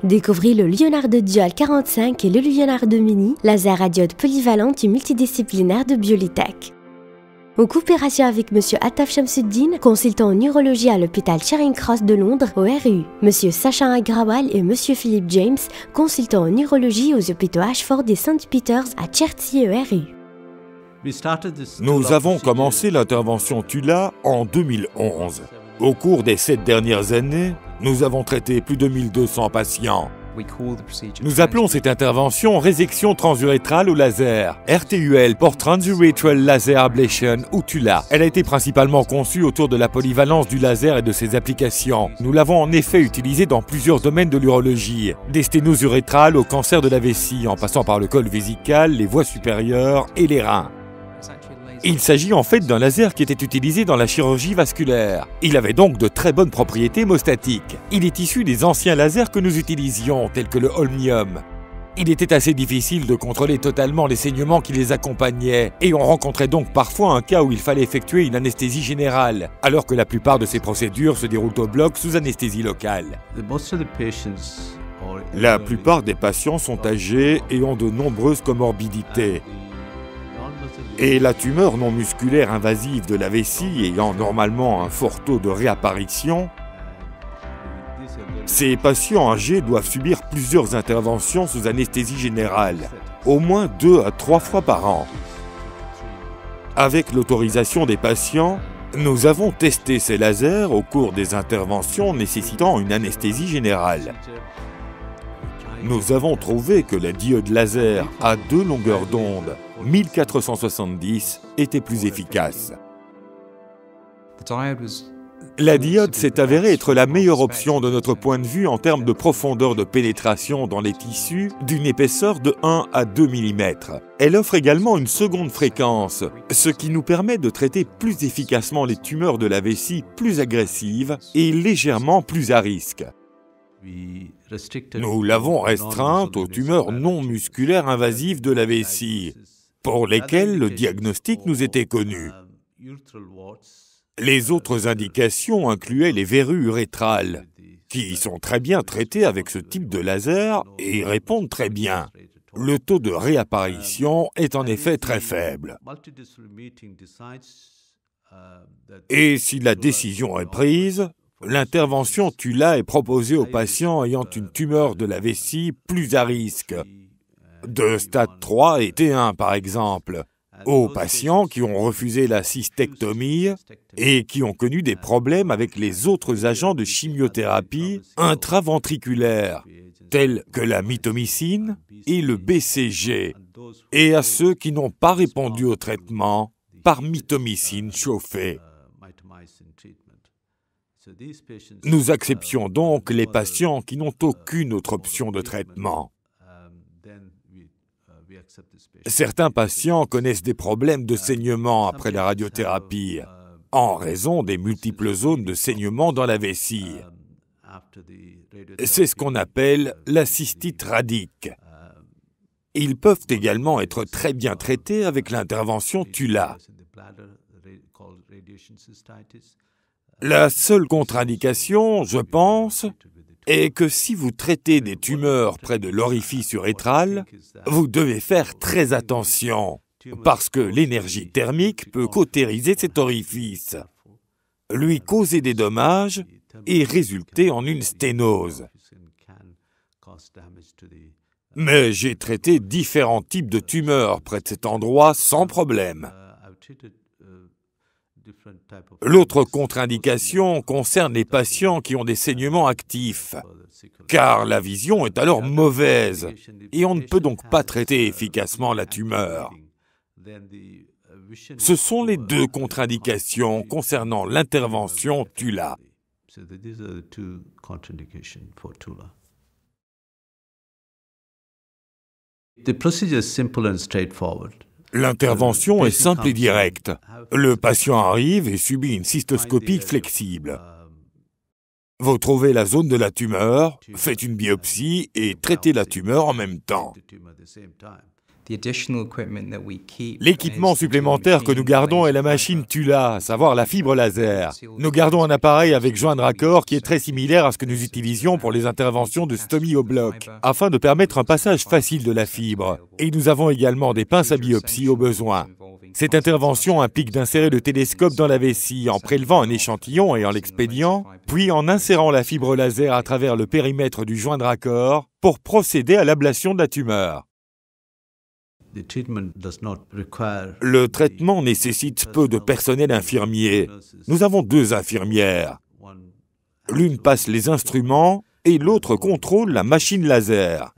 Découvrez le Leonardo Dual 45 et le Leonardo Mini, laser à diode polyvalente et multidisciplinaire de Biolitech. En coopération avec M. Attaf Shamsuddin, consultant en neurologie à l'hôpital Charing Cross de Londres au RU, M. Sacha Agrawal et M. Philippe James, consultant en neurologie aux hôpitaux Ashford et St. Peter's à Chertsey au RU. Nous avons commencé l'intervention TULA en 2011. Au cours des 7 dernières années, nous avons traité plus de 1200 patients. Nous appelons cette intervention résection transurétrale au laser, RTUL pour Transurethral Laser Ablation ou TULA. Elle a été principalement conçue autour de la polyvalence du laser et de ses applications. Nous l'avons en effet utilisée dans plusieurs domaines de l'urologie, des sténoses urétrales au cancer de la vessie, en passant par le col vésical, les voies supérieures et les reins. Il s'agit en fait d'un laser qui était utilisé dans la chirurgie vasculaire. Il avait donc de très bonnes propriétés hémostatiques. Il est issu des anciens lasers que nous utilisions, tels que le holmium. Il était assez difficile de contrôler totalement les saignements qui les accompagnaient, et on rencontrait donc parfois un cas où il fallait effectuer une anesthésie générale, alors que la plupart de ces procédures se déroulent au bloc sous anesthésie locale. La plupart des patients sont âgés et ont de nombreuses comorbidités. Et la tumeur non musculaire invasive de la vessie ayant normalement un fort taux de réapparition, ces patients âgés doivent subir plusieurs interventions sous anesthésie générale, au moins 2 à 3 fois par an. Avec l'autorisation des patients, nous avons testé ces lasers au cours des interventions nécessitant une anesthésie générale. Nous avons trouvé que la diode laser à 2 longueurs d'onde, 1470, était plus efficace. La diode s'est avérée être la meilleure option de notre point de vue en termes de profondeur de pénétration dans les tissus d'une épaisseur de 1 à 2 mm. Elle offre également une seconde fréquence, ce qui nous permet de traiter plus efficacement les tumeurs de la vessie plus agressives et légèrement plus à risque. Nous l'avons restreinte aux tumeurs non musculaires invasives de la vessie, pour lesquelles le diagnostic nous était connu. Les autres indications incluaient les verrues urétrales, qui sont très bien traitées avec ce type de laser et y répondent très bien. Le taux de réapparition est en effet très faible. Et si la décision est prise, l'intervention TULA est proposée aux patients ayant une tumeur de la vessie plus à risque, de stade 3 et T1 par exemple, aux patients qui ont refusé la cystectomie et qui ont connu des problèmes avec les autres agents de chimiothérapie intraventriculaire, tels que la mitomycine et le BCG, et à ceux qui n'ont pas répondu au traitement par mitomycine chauffée. Nous acceptions donc les patients qui n'ont aucune autre option de traitement. Certains patients connaissent des problèmes de saignement après la radiothérapie, en raison des multiples zones de saignement dans la vessie. C'est ce qu'on appelle la cystite radique. Ils peuvent également être très bien traités avec l'intervention TULA. La seule contre-indication, je pense, est que si vous traitez des tumeurs près de l'orifice urétral, vous devez faire très attention, parce que l'énergie thermique peut cautériser cet orifice, lui causer des dommages et résulter en une sténose. Mais j'ai traité différents types de tumeurs près de cet endroit sans problème. L'autre contre-indication concerne les patients qui ont des saignements actifs, car la vision est alors mauvaise et on ne peut donc pas traiter efficacement la tumeur. Ce sont les 2 contre-indications concernant l'intervention TULA. L'intervention est simple et directe. Le patient arrive et subit une cystoscopie flexible. Vous trouvez la zone de la tumeur, faites une biopsie et traitez la tumeur en même temps. L'équipement supplémentaire que nous gardons est la machine Tula, à savoir la fibre laser. Nous gardons un appareil avec joint de raccord qui est très similaire à ce que nous utilisions pour les interventions de stomie au bloc, afin de permettre un passage facile de la fibre. Et nous avons également des pinces à biopsie au besoin. Cette intervention implique d'insérer le télescope dans la vessie en prélevant un échantillon et en l'expédiant, puis en insérant la fibre laser à travers le périmètre du joint de raccord pour procéder à l'ablation de la tumeur. Le traitement nécessite peu de personnel infirmier. Nous avons 2 infirmières. L'une passe les instruments et l'autre contrôle la machine laser.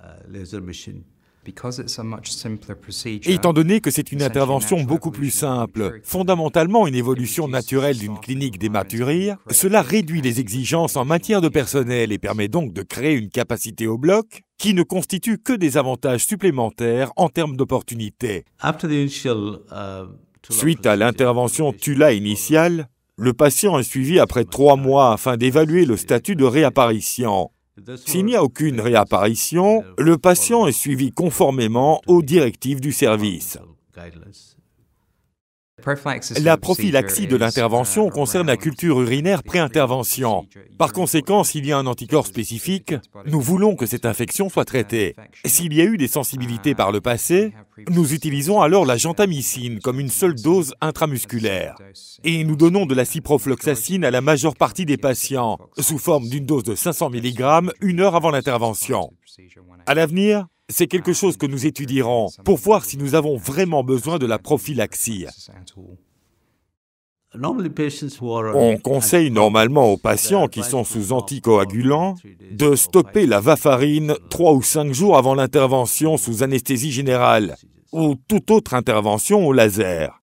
Étant donné que c'est une intervention beaucoup plus simple, fondamentalement une évolution naturelle d'une clinique d'hématurie, cela réduit les exigences en matière de personnel et permet donc de créer une capacité au bloc qui ne constitue que des avantages supplémentaires en termes d'opportunités. Suite à l'intervention Tula initiale, le patient est suivi après 3 mois afin d'évaluer le statut de réapparition. S'il n'y a aucune réapparition, le patient est suivi conformément aux directives du service. La prophylaxie de l'intervention concerne la culture urinaire pré-intervention. Par conséquent, s'il y a un anticorps spécifique, nous voulons que cette infection soit traitée. S'il y a eu des sensibilités par le passé, nous utilisons alors la gentamicine comme une seule dose intramusculaire. Et nous donnons de la ciprofloxacine à la majeure partie des patients, sous forme d'une dose de 500 mg 1 heure avant l'intervention. À l'avenir, c'est quelque chose que nous étudierons pour voir si nous avons vraiment besoin de la prophylaxie. On conseille normalement aux patients qui sont sous anticoagulants de stopper la varfarine 3 ou 5 jours avant l'intervention sous anesthésie générale ou toute autre intervention au laser.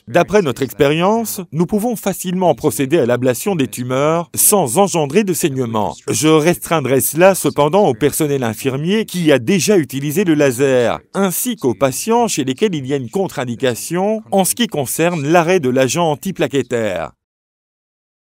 D'après notre expérience, nous pouvons facilement procéder à l'ablation des tumeurs sans engendrer de saignement. Je restreindrai cela cependant au personnel infirmier qui a déjà utilisé le laser, ainsi qu'aux patients chez lesquels il y a une contre-indication en ce qui concerne l'arrêt de l'agent antiplaquettaire.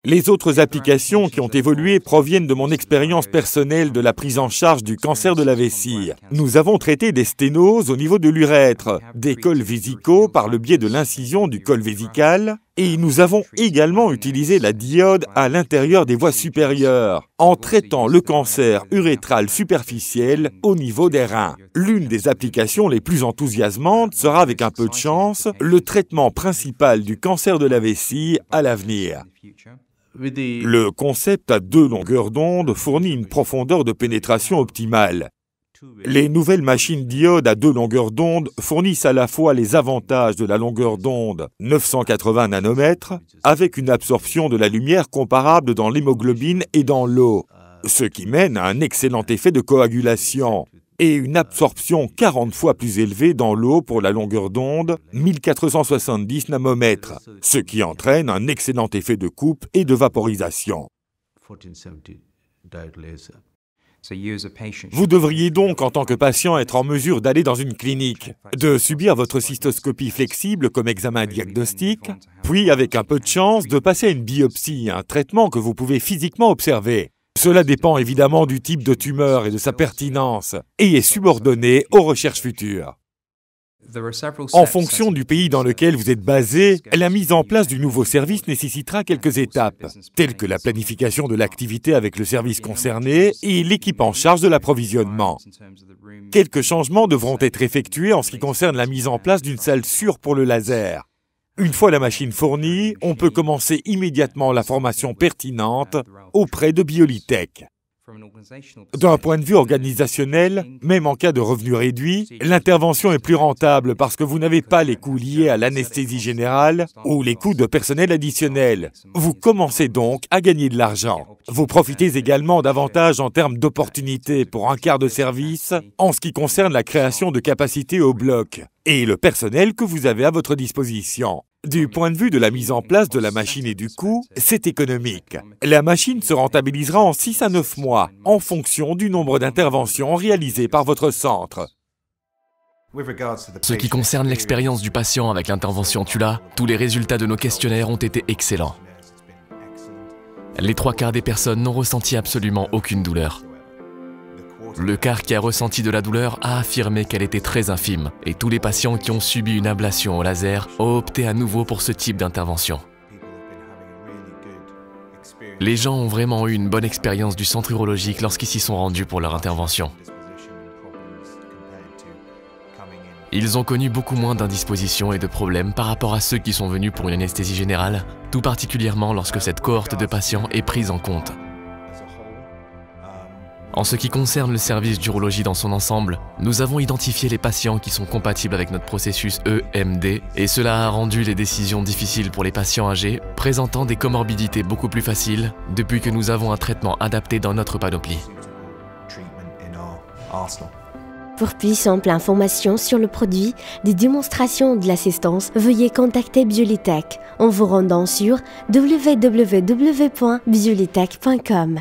Les autres applications qui ont évolué proviennent de mon expérience personnelle de la prise en charge du cancer de la vessie. Nous avons traité des sténoses au niveau de l'urètre, des cols vésicaux par le biais de l'incision du col vésical, et nous avons également utilisé la diode à l'intérieur des voies supérieures, en traitant le cancer urétral superficiel au niveau des reins. L'une des applications les plus enthousiasmantes sera, avec un peu de chance, le traitement principal du cancer de la vessie à l'avenir. Le concept à 2 longueurs d'onde fournit une profondeur de pénétration optimale. Les nouvelles machines diodes à 2 longueurs d'onde fournissent à la fois les avantages de la longueur d'onde 980 nanomètres avec une absorption de la lumière comparable dans l'hémoglobine et dans l'eau, ce qui mène à un excellent effet de coagulation, et une absorption 40 fois plus élevée dans l'eau pour la longueur d'onde 1470 nanomètres, ce qui entraîne un excellent effet de coupe et de vaporisation. Vous devriez donc, en tant que patient, être en mesure d'aller dans une clinique, de subir votre cystoscopie flexible comme examen diagnostique, puis, avec un peu de chance, de passer à une biopsie, un traitement que vous pouvez physiquement observer. Cela dépend évidemment du type de tumeur et de sa pertinence, et est subordonné aux recherches futures. En fonction du pays dans lequel vous êtes basé, la mise en place du nouveau service nécessitera quelques étapes, telles que la planification de l'activité avec le service concerné et l'équipe en charge de l'approvisionnement. Quelques changements devront être effectués en ce qui concerne la mise en place d'une salle sûre pour le laser. Une fois la machine fournie, on peut commencer immédiatement la formation pertinente auprès de Biolitech. D'un point de vue organisationnel, même en cas de revenus réduits, l'intervention est plus rentable parce que vous n'avez pas les coûts liés à l'anesthésie générale ou les coûts de personnel additionnels. Vous commencez donc à gagner de l'argent. Vous profitez également davantage en termes d'opportunités pour un quart de service en ce qui concerne la création de capacités au bloc et le personnel que vous avez à votre disposition. Du point de vue de la mise en place de la machine et du coût, c'est économique. La machine se rentabilisera en 6 à 9 mois, en fonction du nombre d'interventions réalisées par votre centre. Ce qui concerne l'expérience du patient avec l'intervention Tula, tous les résultats de nos questionnaires ont été excellents. Les 3/4 des personnes n'ont ressenti absolument aucune douleur. Le quart qui a ressenti de la douleur a affirmé qu'elle était très infime et tous les patients qui ont subi une ablation au laser ont opté à nouveau pour ce type d'intervention. Les gens ont vraiment eu une bonne expérience du centre urologique lorsqu'ils s'y sont rendus pour leur intervention. Ils ont connu beaucoup moins d'indispositions et de problèmes par rapport à ceux qui sont venus pour une anesthésie générale, tout particulièrement lorsque cette cohorte de patients est prise en compte. En ce qui concerne le service d'urologie dans son ensemble, nous avons identifié les patients qui sont compatibles avec notre processus EMD et cela a rendu les décisions difficiles pour les patients âgés présentant des comorbidités beaucoup plus faciles depuis que nous avons un traitement adapté dans notre panoplie. Pour plus simple information sur le produit, des démonstrations de l'assistance, veuillez contacter Biolitech en vous rendant sur www.biolitech.com.